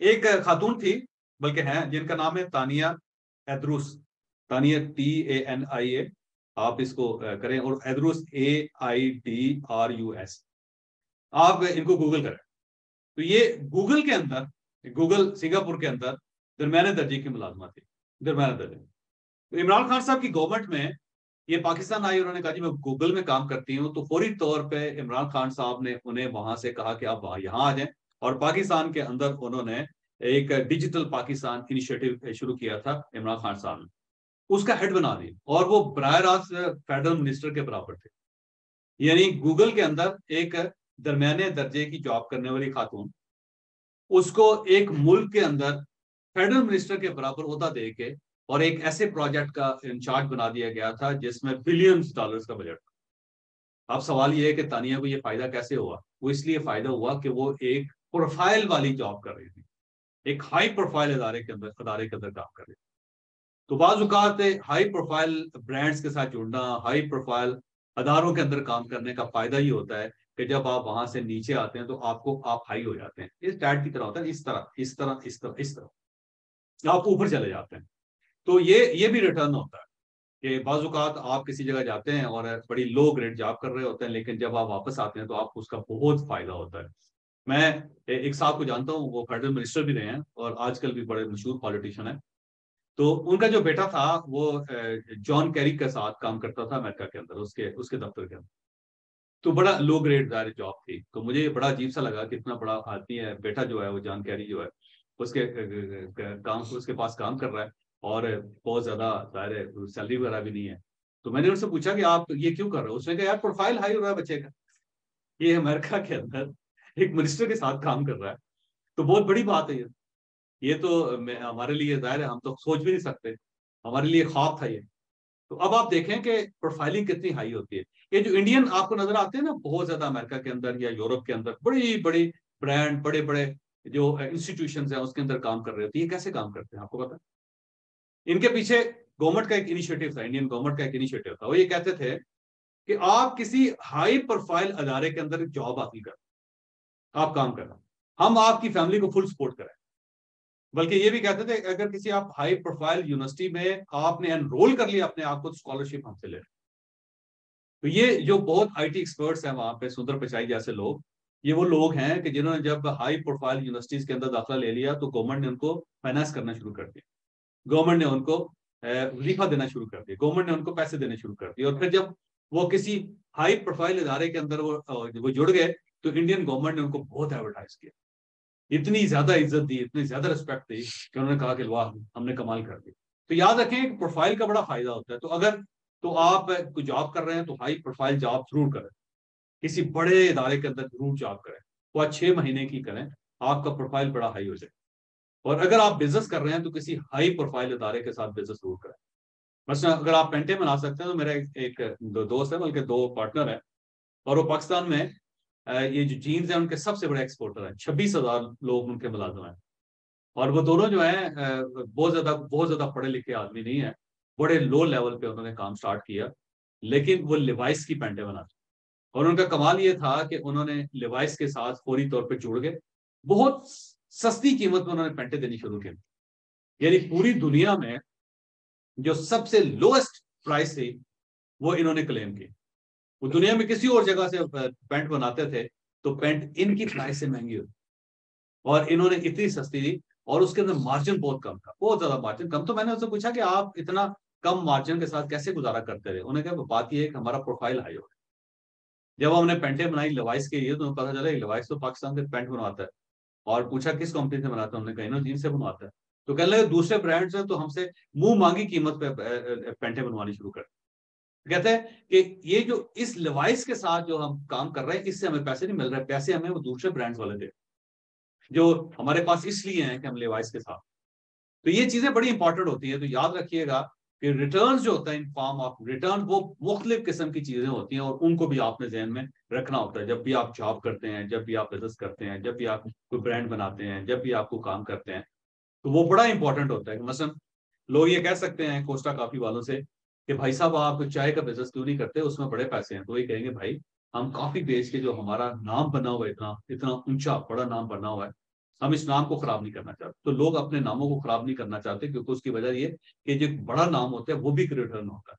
एक खातून थी, बल्कि हैं, जिनका नाम है तानिया एद्रुस। तानिया TANIA, आप इसको करें, और एद्रुस AIDRUS, आप इनको गूगल करें। तो ये गूगल के अंदर, गूगल सिंगापुर के अंदर दरमियाने दर्जे की मुलाजमत थी, दरमियाने दर्जे। तो इमरान खान साहब की गवर्नमेंट में ये पाकिस्तान आई, उन्होंने कहा जी मैं गूगल में काम करती हूँ, तो फौरी तौर पे इमरान खान साहब ने उन्हें वहां से कहा कि आप यहाँ आ जाएं, और पाकिस्तान के अंदर उन्होंने एक डिजिटल पाकिस्तान इनिशिएटिव शुरू किया था इमरान खान साहब ने, उसका हेड बना दिया, और वो बराह रास्त फेडरल मिनिस्टर के बराबर थे। यानी गूगल के अंदर एक दरमियाने दर्जे की जॉब करने वाली खातून, उसको एक मुल्क के अंदर फेडरल मिनिस्टर के बराबर ओहदा दे के और एक ऐसे प्रोजेक्ट का इंचार्ज बना दिया गया था जिसमें बिलियंस डॉलर्स का बजट था। अब सवाल यह है कि तानिया को यह फायदा कैसे हुआ? वो इसलिए फायदा हुआ कि वो एक प्रोफाइल वाली जॉब कर रही थी, एक हाई प्रोफाइल अदारे के अंदर काम कर रही थी। तो बाज औकात हाई प्रोफाइल ब्रांड्स के साथ जुड़ना, हाई प्रोफाइल अदारों के अंदर काम करने का फायदा ही होता है कि जब आप वहां से नीचे आते हैं तो आप हाई हो जाते हैं। इस टैट की तरह होता है, इस तरह इस तरह इस तरह इस तरह आप ऊपर चले जाते हैं। तो ये भी रिटर्न होता है कि बाज़ औक़ात आप किसी जगह जाते हैं और बड़ी लो ग्रेड जॉब कर रहे होते हैं, लेकिन जब आप वापस आते हैं तो आपको उसका बहुत फायदा होता है। मैं एक साहब को जानता हूँ, वो फेडरल मिनिस्टर भी रहे हैं और आजकल भी बड़े मशहूर पॉलिटिशियन है। तो उनका जो बेटा था वो जॉन कैरी के साथ काम करता था अमेरिका के अंदर, उसके उसके दफ्तर के अंदर। तो बड़ा लो ग्रेड जॉब थी, तो मुझे ये बड़ा अजीब सा लगा कि इतना बड़ा आदमी है, बेटा जो है वो जॉन कैरी जो है, उसके काम उसके पास काम कर रहा है, और बहुत ज्यादा जाहिर है सैलरी वगैरह भी नहीं है। तो मैंने उनसे पूछा कि आप ये क्यों कर रहे हो? उसने कहा यार प्रोफाइल हाई हो रहा है बच्चे का, ये अमेरिका के अंदर एक मिनिस्टर के साथ काम कर रहा है, तो बहुत बड़ी बात है ये तो हमारे लिए जाहिर है, हम तो सोच भी नहीं सकते, हमारे लिए ख्वाब था ये। तो अब आप देखें कि प्रोफाइलिंग कितनी हाई होती है। ये जो इंडियन आपको नजर आते हैं ना बहुत ज्यादा अमेरिका के अंदर या यूरोप के अंदर, बड़ी बड़ी ब्रांड, बड़े बड़े जो इंस्टीट्यूशन है उसके अंदर काम कर रहे होते हैं, ये कैसे काम करते हैं आपको पता है? इनके पीछे गवर्नमेंट का एक इनिशिएटिव था, इंडियन गवर्नमेंट का एक इनिशिएटिव था। वो ये कहते थे कि आप किसी हाई प्रोफाइल अदारे के अंदर जॉब हासिल करें, आप काम करना, हम आपकी फैमिली को फुल सपोर्ट करें। बल्कि ये भी कहते थे अगर किसी आप हाई प्रोफाइल यूनिवर्सिटी में आपने एनरोल कर लिया अपने आप को, स्कॉलरशिप हमसे ले। तो ये जो बहुत आईटी एक्सपर्ट्स हैं वहां पे, सुंदर पिचाई जैसे लोग, ये वो लोग हैं कि जिन्होंने जब हाई प्रोफाइल यूनिवर्सिटीज के अंदर दाखिला ले लिया तो गवर्नमेंट ने उनको फाइनेंस करना शुरू कर दिया, गवर्नमेंट ने उनको वजीफा देना शुरू कर दिया, गवर्नमेंट ने उनको पैसे देने शुरू कर दिए। और फिर जब वो किसी हाई प्रोफाइल इदारे के अंदर वो जुड़ गए तो इंडियन गवर्नमेंट ने उनको बहुत एडवर्टाइज किया, इतनी ज्यादा इज्जत दी, इतनी ज्यादा रिस्पेक्ट दी कि उन्होंने कहा कि वाह हमने कमाल कर दिया। तो याद रखें प्रोफाइल का बड़ा फायदा होता है। तो अगर तो आप कोई जॉब कर रहे हैं तो हाई प्रोफाइल जॉब जरूर करें, किसी बड़े इदारे के अंदर जरूर जॉब करें, वो 6 महीने की करें, आपका प्रोफाइल बड़ा हाई हो जाए। और अगर आप बिजनेस कर रहे हैं तो किसी हाई प्रोफाइल इदारे के साथ बिजनेस जरूर करें। मतलब अगर आप पेंटे बना सकते हैं तो मेरा एक दोस्त है, बल्कि दो पार्टनर है, और वो पाकिस्तान में ये जो जीन्स है उनके सबसे बड़े एक्सपोर्टर है, 26,000 लोग उनके मुलाजिम हैं। और वो दोनों जो है बहुत ज्यादा पढ़े लिखे आदमी नहीं है, बड़े लो लेवल पे उन्होंने काम स्टार्ट किया, लेकिन वो लिवाइस की पैंटे बनाते। और उनका कमाल ये था कि उन्होंने लिवाइस के साथ फौरी तौर पे जुड़ गए, बहुत सस्ती कीमत में उन्होंने पैंटे देनी शुरू की। यानी पूरी दुनिया में जो सबसे लोएस्ट प्राइस थी वो इन्होंने क्लेम की। वो दुनिया में किसी और जगह से पैंट बनाते थे तो पैंट इनकी प्राइस से महंगी होती, और इन्होंने इतनी सस्ती दी, और उसके अंदर मार्जिन बहुत कम था, बहुत ज्यादा मार्जिन कम। तो मैंने उससे पूछा कि आप इतना कम मार्जिन के साथ कैसे गुजारा करते रहे? उन्होंने कहा बात यह है कि हमारा प्रोफाइल हाई हो। जब हमने पेंटे बनाई लिवाइस के लिए तो पता चला लिवाइस तो पाकिस्तान से पेंट बनवाता है, और पूछा किस कंपनी से बनाता है, हमने कहा इनो जीन से बनवाता है। तो कहने लगे दूसरे ब्रांड्स हैं तो हमसे मुंह मांगी कीमत पे पेंटे बनवानी शुरू कर। कहते हैं कि ये जो इस लिवाइस के साथ जो हम काम कर रहे हैं इससे हमें पैसे नहीं मिल रहे, पैसे हमें वो दूसरे ब्रांड्स वाले दे, जो हमारे पास इसलिए हैं कि हम लिवाइस के साथ। तो ये चीजें बड़ी इंपॉर्टेंट होती है। तो याद रखिएगा कि रिटर्न जो होता है, इन फॉर्म ऑफ रिटर्न, वो मुख्तलिफ किस्म की चीजें होती हैं, और उनको भी आपने जहन में रखना होता है जब भी आप जॉब करते हैं, जब भी आप बिजनेस करते हैं, जब भी आप कोई ब्रांड बनाते हैं, जब भी आपको काम करते हैं। तो वो बड़ा इंपॉर्टेंट होता है। मसलन लोग ये कह सकते हैं कोस्टा कॉफी वालों से कि भाई साहब आप चाय का बिजनेस क्यों नहीं करते, उसमें बड़े पैसे हैं। तो ये कहेंगे भाई हम कॉफी बेच के जो हमारा नाम बना हुआ है, इतना इतना ऊंचा बड़ा नाम बना हुआ है, हम इस नाम को खराब नहीं करना चाहते। तो लोग अपने नामों को खराब नहीं करना चाहते, क्योंकि उसकी वजह ये कि जो बड़ा नाम होता है वो भी एक रिटर्न होता है।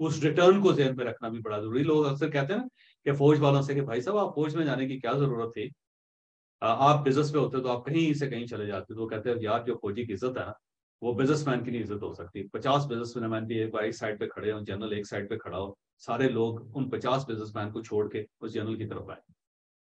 उस रिटर्न को ध्यान में रखना भी बड़ा जरूरी। लोग अक्सर कहते हैं ना कि फौज वालों से कि भाई साहब आप फौज में जाने की क्या जरूरत थी, आप बिजनेस पे होते तो आप कहीं से कहीं चले जाते। तो वो कहते हैं यार जो फौजी की इज्जत है ना, वो बिजनेसमैन की नहीं इज्जत हो सकती। 50 बिजनेसमैन भी एक साइड पे खड़े हो, जनरल एक साइड पे खड़ा हो, सारे लोग उन 50 बिजनेसमैन को छोड़ के उस जनरल की तरफ आए।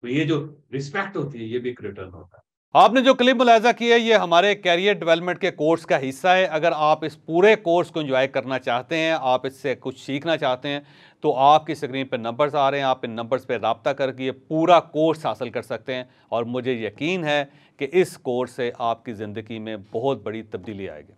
तो ये जो रिस्पेक्ट होती है, ये भी एक रिटर्न होता है। आपने जो क्लिप मुलाहिजा की है, ये हमारे कैरियर डेवलपमेंट के कोर्स का हिस्सा है। अगर आप इस पूरे कोर्स को एंजॉय करना चाहते हैं, आप इससे कुछ सीखना चाहते हैं, तो आपकी स्क्रीन पर नंबर्स आ रहे हैं, आप इन नंबर्स पर रब्ता करके ये पूरा कोर्स हासिल कर सकते हैं। और मुझे यकीन है कि इस कोर्स से आपकी ज़िंदगी में बहुत बड़ी तब्दीली आएगी।